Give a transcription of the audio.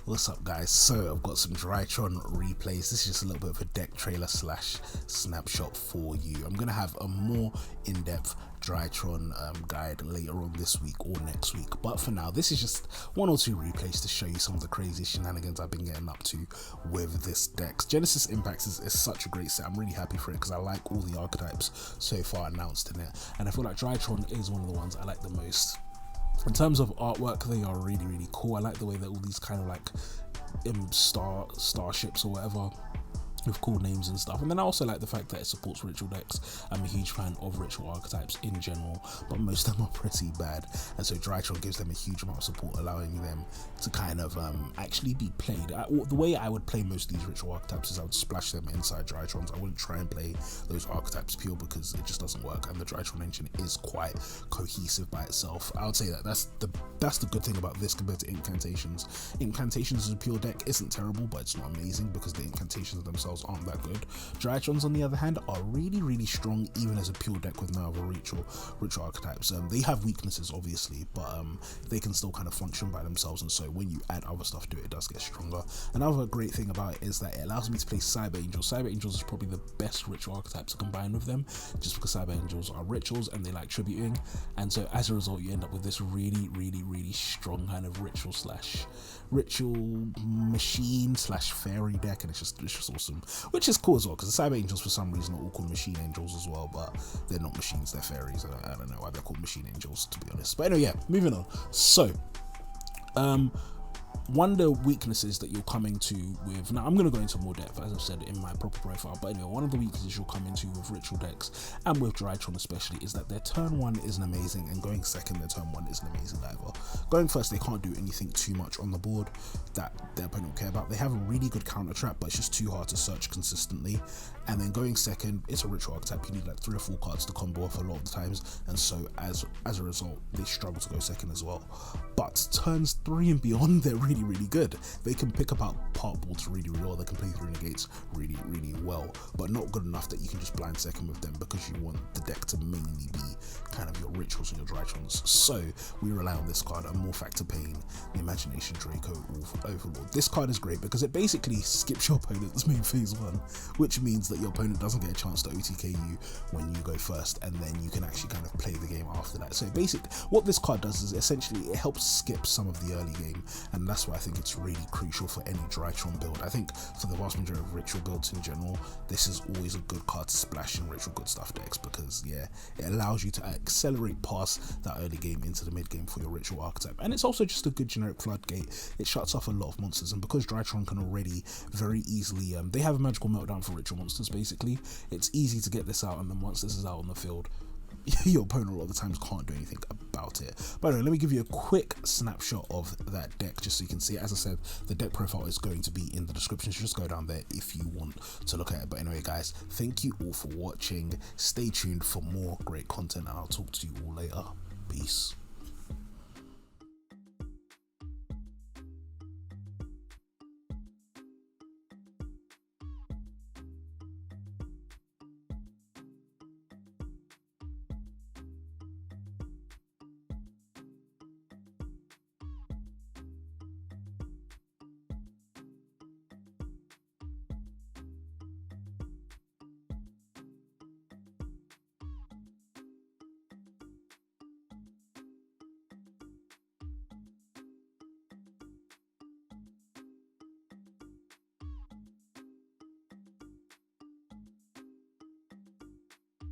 What's up, guys? So I've got some DRAITRON replays. This is just a little bit of a deck trailer slash snapshot for you. I'm gonna have a more in-depth DRAITRON guide later on this week or next week, but for now this is just one or two replays to show you some of the crazy shenanigans I've been getting up to with this deck. Genesis Impacts is such a great set. I'm really happy for it because I like all the archetypes so far announced in it, and I feel like DRAITRON is one of the ones I like the most. In terms of artwork, they are really cool. I like the way that all these kind of like starships or whatever with cool names and stuff, and then I also like the fact that it supports ritual decks. I'm a huge fan of ritual archetypes in general, but most of them are pretty bad, and so DRAITRON gives them a huge amount of support, allowing them to kind of actually be played. The way I would play most of these ritual archetypes is I would splash them inside DRAITRONs. I wouldn't try and play those archetypes pure because it just doesn't work, and the DRAITRON engine is quite cohesive by itself. I would say that that's the good thing about this compared to incantations. Incantations as a pure deck isn't terrible, but it's not amazing because the incantations themselves aren't that good. DRAITRONs, on the other hand, are really strong even as a pure deck with no other ritual archetypes. They have weaknesses obviously, but they can still kind of function by themselves, and so when you add other stuff to it, it does get stronger. Another great thing about it is that it allows me to play Cyber Angels. Cyber Angels is probably the best ritual archetype to combine with them, just because Cyber Angels are rituals and they like tributing, and so as a result you end up with this really strong kind of ritual machine slash fairy deck, and it's just awesome, which is cool as well because the Cyber Angels for some reason are all called machine angels as well, but they're not machines, they're fairies. I don't know why they're called machine angels, to be honest, but anyway, yeah, moving on. So one of the weaknesses that you're coming to with, now I'm going to go into more depth as I've said in my proper profile, but anyway, one of the weaknesses you'll come into with ritual decks and with DRAITRON especially is that their turn 1 isn't amazing, and going second their turn 1 isn't amazing either. Going first, they can't do anything too much on the board that their opponent will care about. They have a really good counter trap, but it's just too hard to search consistently. And then going second, it's a ritual archetype, you need like 3 or 4 cards to combo off a lot of the times, and so as a result they struggle to go second as well. But turns 3 and beyond, they're really good. They can pick up part boards really well, they can play through negates really well, but not good enough that you can just blind second with them, because you want the deck to mainly be kind of your rituals and your DRAITRONs. So we rely on this card, a More Factor Pain, the Imagination Draco Overlord. This card is great because it basically skips your opponent's main phase 1, which means that your opponent doesn't get a chance to OTK you when you go first, and then you can actually kind of play the game after that. So basically what this card does is essentially it helps skip some of the early game, and that's why I think it's really crucial for any DRAITRON build. I think for the vast majority of ritual builds in general, this is always a good card to splash in ritual good stuff decks, because yeah, it allows you to accelerate past that early game into the mid game for your ritual archetype, and it's also just a good generic floodgate. It shuts off a lot of monsters, and because DRAITRON can already very easily they have a magical meltdown for ritual monsters. Basically it's easy to get this out, and then once this is out on the field, your opponent a lot of the times can't do anything about it. But anyway, let me give you a quick snapshot of that deck just so you can see it. As I said, the deck profile is going to be in the description, so just go down there if you want to look at it. But anyway guys, thank you all for watching. Stay tuned for more great content, and I'll talk to you all later. Peace.